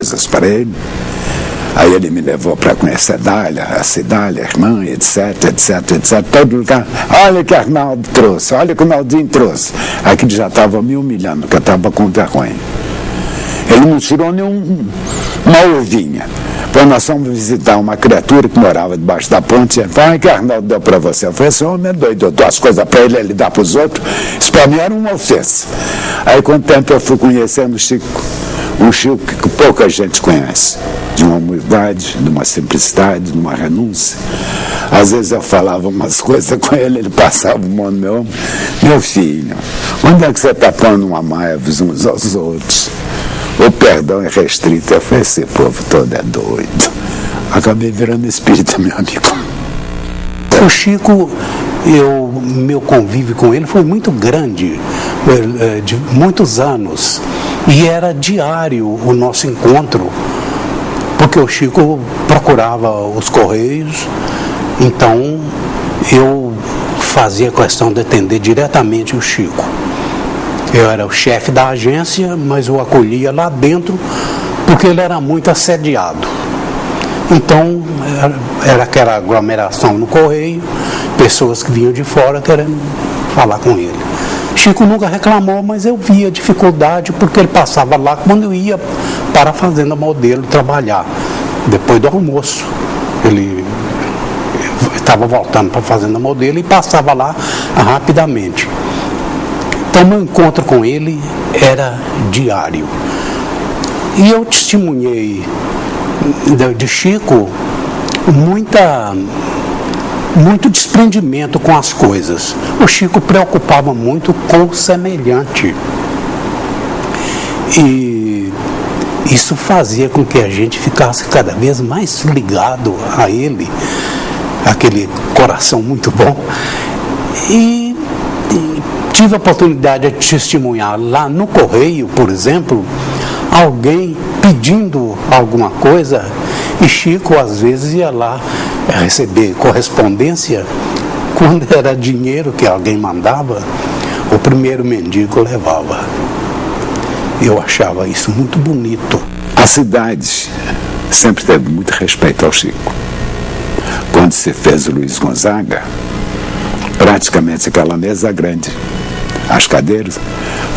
coisas para ele. Aí ele me levou para conhecer a Cidália, a irmã, etc, etc, etc. Todo lugar, olha que Arnaldo trouxe, olha que o Naldinho trouxe. Aí que ele já estava me humilhando, que eu estava com vergonha. Ele não tirou uma ovinha. Quando nós fomos visitar uma criatura que morava debaixo da ponte, ele falou, que Arnaldo deu para você? Eu falei, esse homem é doido, eu dou as coisas para ele, ele dá para os outros. Isso para mim era uma ofensa. Aí com o tempo eu fui conhecendo o Chico, um Chico que pouca gente conhece, de uma humildade, de uma simplicidade, de uma renúncia. Às vezes eu falava umas coisas com ele, ele passava o mão no meu ombro. Meu filho, onde é que você está pondo uma maia uns aos outros? O perdão é restrito. Eu falei, esse povo todo é doido. Acabei virando espírita, meu amigo. O Chico, meu convívio com ele foi muito grande, de muitos anos. E era diário o nosso encontro, porque o Chico procurava os Correios, então eu fazia questão de atender diretamente o Chico. Eu era o chefe da agência, mas eu acolhia lá dentro, porque ele era muito assediado. Então, era aquela aglomeração no Correio, pessoas que vinham de fora querendo falar com ele. Chico nunca reclamou, mas eu via dificuldade, porque ele passava lá quando eu ia para a Fazenda Modelo trabalhar. Depois do almoço, ele estava voltando para a Fazenda Modelo e passava lá rapidamente. Então, meu encontro com ele era diário. E eu testemunhei de Chico muito desprendimento com as coisas. O Chico preocupava muito com o semelhante. E isso fazia com que a gente ficasse cada vez mais ligado a ele, aquele coração muito bom. E tive a oportunidade de testemunhar lá no Correio, por exemplo, alguém pedindo alguma coisa, e Chico às vezes ia lá receber correspondência. Quando era dinheiro que alguém mandava, o primeiro mendigo levava. Eu achava isso muito bonito. A cidade sempre teve muito respeito ao Chico. Quando se fez o Luiz Gonzaga, praticamente aquela mesa grande, as cadeiras,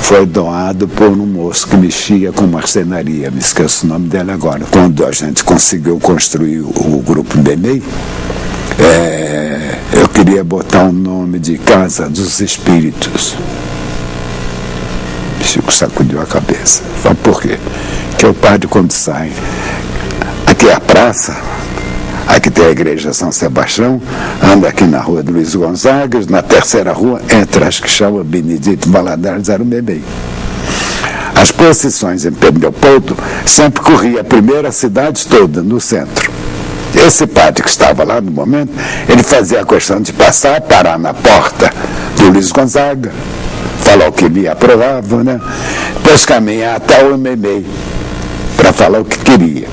foi doado por um moço que mexia com marcenaria, me esqueço o nome dele agora. Quando a gente conseguiu construir o grupo Benei, eu queria botar o nome de Casa dos Espíritos. Chico sacudiu a cabeça. Falei, por quê? Porque o padre, quando sai, aqui é a praça, aqui tem a igreja São Sebastião, anda aqui na rua do Luiz Gonzaga, na terceira rua, entra, acho que chama Benedito Valadares, era um bebê. As procissões em Pedro Leopoldo sempre corria primeiro a cidade toda, no centro. Esse padre que estava lá no momento, ele fazia a questão de passar, parar na porta do Luiz Gonzaga, falar o que lhe aprovava, né? Depois caminhar até o Memei, para falar o que queria.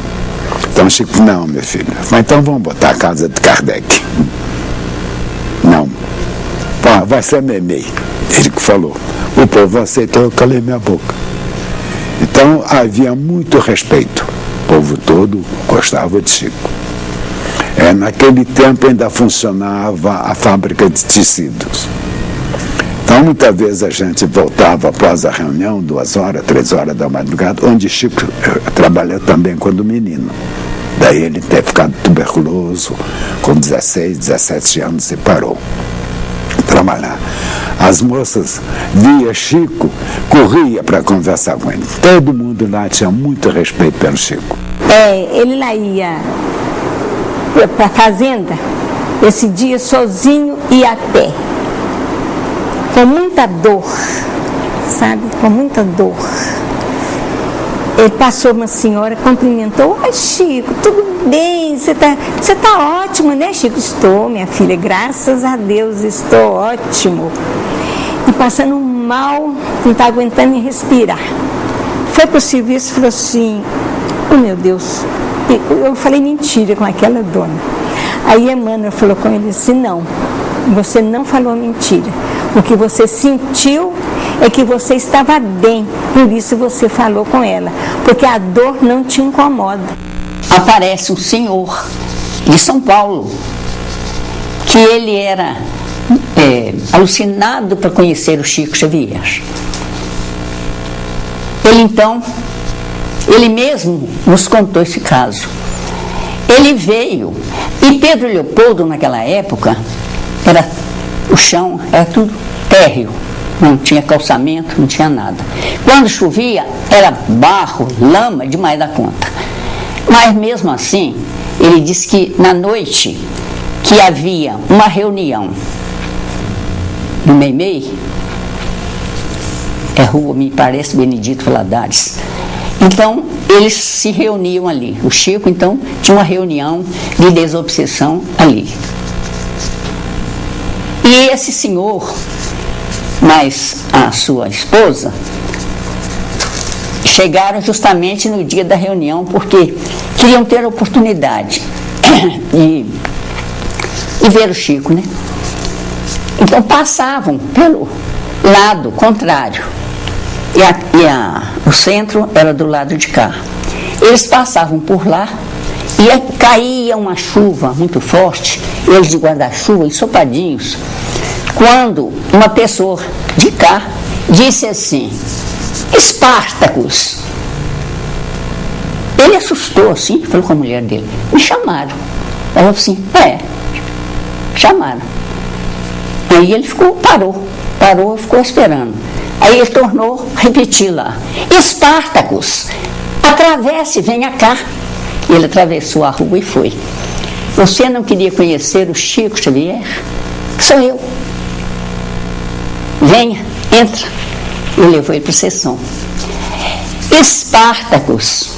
Então Chico, não, meu filho, mas então vamos botar a casa de Kardec. Não. Pô, vai ser Memei. Ele que falou. O povo aceitou, eu calei minha boca. Então havia muito respeito. O povo todo gostava de Chico. Naquele tempo ainda funcionava a fábrica de tecidos. Então muitas vezes a gente voltava após a reunião, 2 horas, 3 horas da madrugada, onde Chico trabalhou também quando menino. Daí ele ter ficado tuberculoso, com 16, 17 anos e parou de trabalhar. As moças via Chico, corria para conversar com ele. Todo mundo lá tinha muito respeito pelo Chico. Ele lá ia para a fazenda, esse dia sozinho e a pé. Com muita dor, sabe? Com muita dor. Ele passou uma senhora, cumprimentou. Oi, Chico, tudo bem? Você tá ótimo, né, Chico? Estou, minha filha, graças a Deus, estou ótimo. E passando mal, não está aguentando nem respirar. Foi para o serviço e falou assim, oh meu Deus, eu falei mentira com aquela dona. Aí a Emmanuel falou com ele assim, não, você não falou mentira. O que você sentiu é que você estava bem, por isso você falou com ela, porque a dor não te incomoda. Aparece um senhor de São Paulo, que ele era alucinado para conhecer o Chico Xavier. Ele mesmo nos contou esse caso. Ele veio, e Pedro Leopoldo naquela época, o chão era tudo térreo, não tinha calçamento, não tinha nada. Quando chovia, era barro, lama, demais da conta. Mas mesmo assim, ele disse que na noite que havia uma reunião no Meimei, rua, me parece, Benedito Valadares. Então, eles se reuniam ali. O Chico, então, tinha uma reunião de desobsessão ali. E esse senhor, mais a sua esposa, chegaram justamente no dia da reunião, porque queriam ter a oportunidade de ver o Chico, né? Então, passavam pelo lado contrário. O centro era do lado de cá. Eles passavam por lá e caía uma chuva muito forte, eles de guarda-chuva, ensopadinhos, quando uma pessoa de cá disse assim: Espartacus. Ele assustou assim, falou com a mulher dele: me chamaram. Ela falou assim: chamaram. Aí ele parou e ficou esperando. Aí ele tornou a repetir lá: Espartacus, atravesse, venha cá. Ele atravessou a rua e foi. Você não queria conhecer o Chico Xavier? Sou eu. Venha, entra. Eu levou ele para a sessão. Espartacus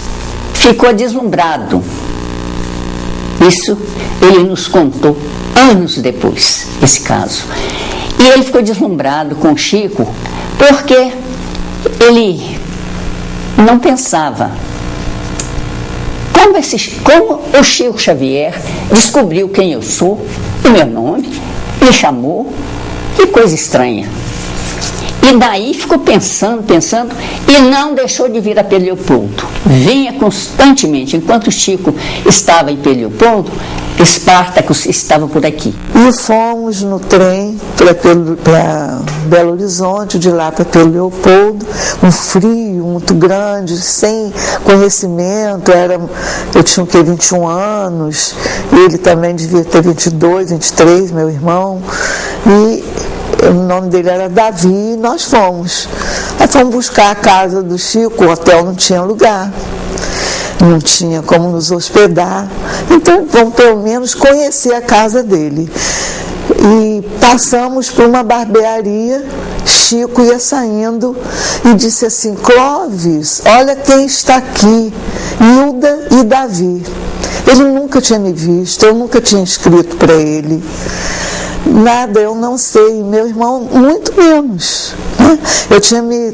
ficou deslumbrado. Isso ele nos contou anos depois, esse caso. E ele ficou deslumbrado com o Chico, porque ele não pensava como o Chico Xavier descobriu quem eu sou, o meu nome, me chamou, que coisa estranha. E daí ficou pensando, e não deixou de vir a Pedro Leopoldo. Vinha constantemente, enquanto o Chico estava em Pedro Leopoldo, Espartacus estava por aqui. E fomos no trem para Belo Horizonte, de lá para Pedro Leopoldo, um frio muito grande, sem conhecimento. Eu tinha 21 anos, ele também devia ter 22, 23, meu irmão, e o nome dele era Davi, e nós fomos. Aí fomos buscar a casa do Chico, o hotel não tinha lugar, não tinha como nos hospedar, então vamos pelo menos conhecer a casa dele. E passamos por uma barbearia, Chico ia saindo e disse assim: Clóvis, olha quem está aqui, Hilda e Davi. Ele nunca tinha me visto, eu nunca tinha escrito para ele. Nada, eu não sei, meu irmão muito menos, né? Eu tinha me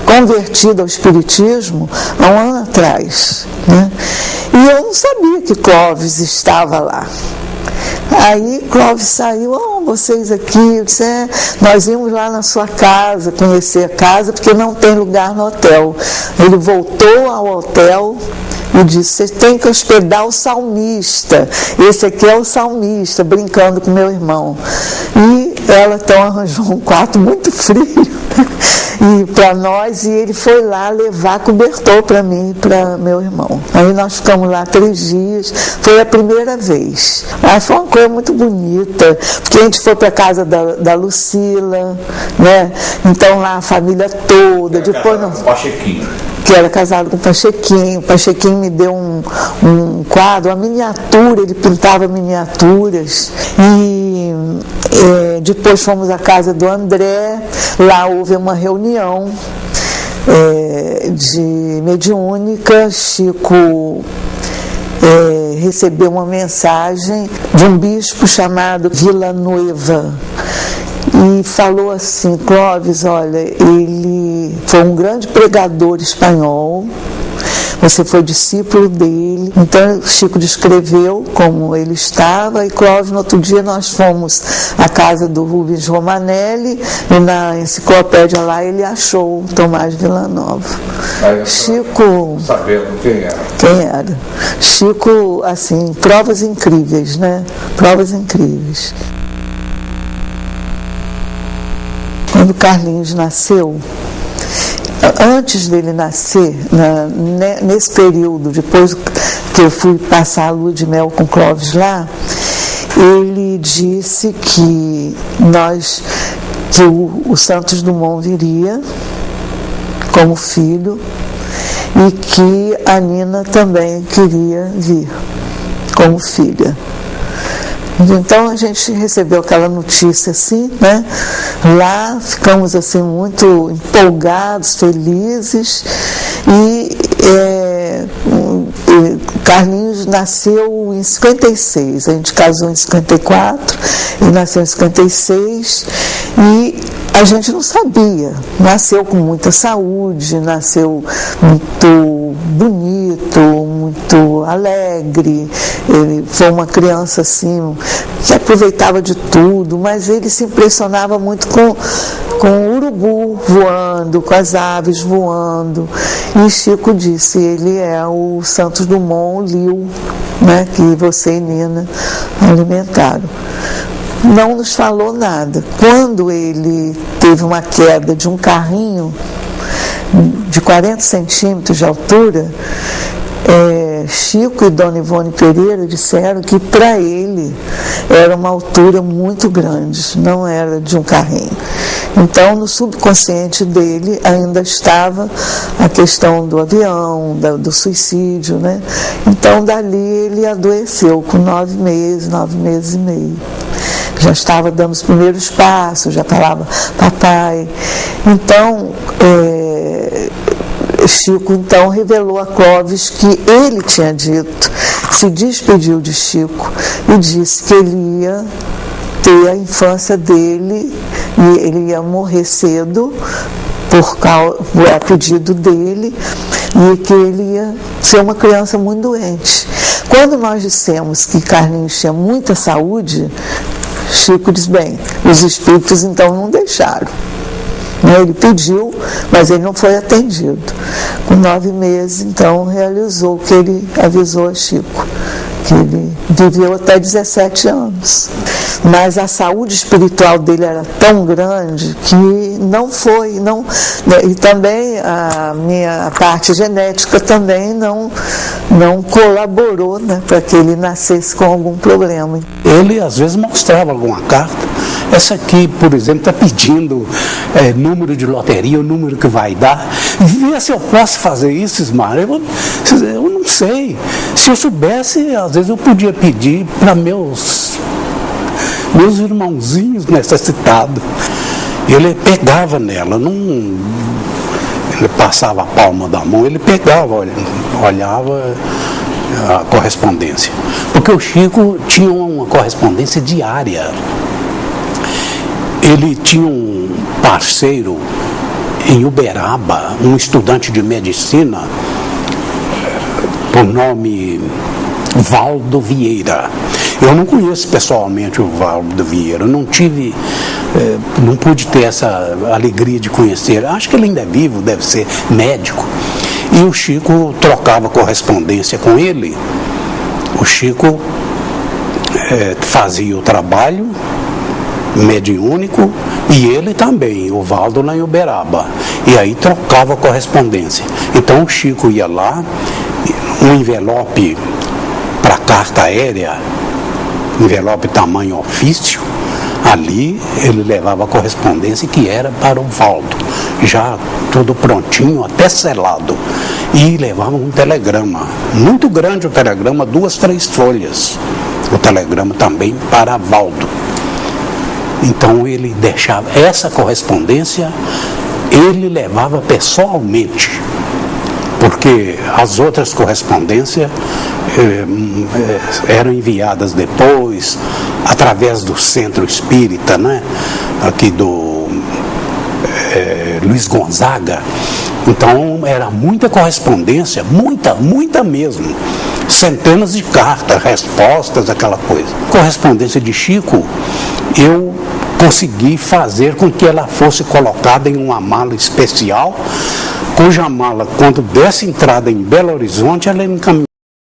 convertido ao espiritismo há um ano atrás, né? E eu não sabia que Clóvis estava lá. Aí Clóvis saiu: vocês aqui, eu disse: nós íamos lá na sua casa, conhecer a casa, porque não tem lugar no hotel. Ele voltou ao hotel e disse: você tem que hospedar o salmista, esse aqui é o salmista, brincando com meu irmão. E ela então arranjou um quarto muito frio e para nós, e ele foi lá levar cobertor para mim e para meu irmão. Aí nós ficamos lá 3 dias, foi a primeira vez. Mas foi uma coisa muito bonita, porque a gente foi para a casa da Lucila, né? Então lá a família toda, depois não... que era casado com o Pachequinho. O Pachequinho me deu um quadro, uma miniatura, ele pintava miniaturas. E depois fomos à casa do André, lá houve uma reunião de mediúnica. Chico recebeu uma mensagem de um bispo chamado Villanueva, e falou assim: Clóvis, olha, ele foi um grande pregador espanhol, você foi discípulo dele. Então Chico descreveu como ele estava, e Clóvis, no outro dia nós fomos à casa do Rubens Romanelli, e na enciclopédia lá ele achou Tomás Villanova. Chico, sabendo quem era. Quem era? Chico, assim, provas incríveis, né? Provas incríveis. Quando Carlinhos nasceu, antes dele nascer, nesse período, depois que eu fui passar a lua de mel com Clóvis lá, ele disse que o Santos Dumont viria como filho e que a Nina também queria vir como filha. Então a gente recebeu aquela notícia assim, né? Lá ficamos assim muito empolgados, felizes, e Carlinhos nasceu em 56, a gente casou em 54, ele nasceu em 56, e a gente não sabia, nasceu com muita saúde, nasceu muito bonito, muito alegre, ele foi uma criança assim, que aproveitava de tudo, mas ele se impressionava muito com o urubu voando, com as aves voando, e Chico disse, ele é o Santos Dumont Liu, né, que você e Nina alimentaram. Não nos falou nada. Quando ele teve uma queda de um carrinho de 40 centímetros de altura, Chico e Dona Ivone Pereira disseram que para ele era uma altura muito grande, não era de um carrinho. Então, no subconsciente dele ainda estava a questão do avião, do suicídio, né? Então, dali ele adoeceu com 9 meses e meio. Já estava dando os primeiros passos, já falava papai. Então, Chico então revelou a Clóvis que ele tinha dito, se despediu de Chico e disse que ele ia ter a infância dele e ele ia morrer cedo a pedido dele, e que ele ia ser uma criança muito doente. Quando nós dissemos que Carlinhos tinha muita saúde, Chico disse, bem, os espíritos então não deixaram. Ele pediu, mas ele não foi atendido. Com 9 meses, então, realizou o que ele avisou a Chico, que ele viveu até 17 anos. Mas a saúde espiritual dele era tão grande que não foi, e também a minha parte genética também não colaborou, né, para que ele nascesse com algum problema. Ele às vezes mostrava alguma carta. Essa aqui, por exemplo, está pedindo número de loteria, o número que vai dar. Vê se eu posso fazer isso, Ismar. Eu não sei. Se eu soubesse, às vezes eu podia pedir para meus irmãozinhos necessitados. Ele pegava nela, ele passava a palma da mão, ele pegava, olhava a correspondência. Porque o Chico tinha uma correspondência diária. Ele tinha um parceiro em Uberaba, um estudante de medicina, por nome Valdo Vieira. Eu não conheço pessoalmente o Valdo Vieira, não pude ter essa alegria de conhecer. Acho que ele ainda é vivo, deve ser médico. E o Chico trocava correspondência com ele. O Chico fazia o trabalho mediúnico e ele também, o Valdo lá em Uberaba. E aí trocava correspondência. Então o Chico ia lá, um envelope para carta aérea, envelope tamanho ofício, ali ele levava a correspondência que era para o Valdo, já tudo prontinho, até selado, e levava um telegrama, muito grande o telegrama, 2, 3 folhas, o telegrama também para Valdo. Então ele deixava essa correspondência, ele levava pessoalmente, porque as outras correspondências eram enviadas depois, através do Centro Espírita, né? Aqui do Luiz Gonzaga, Então era muita correspondência, muita mesmo. Centenas de cartas, respostas, aquela coisa. Correspondência de Chico, eu consegui fazer com que ela fosse colocada em uma mala especial, cuja mala, quando desse entrada em Belo Horizonte, ela encaminhava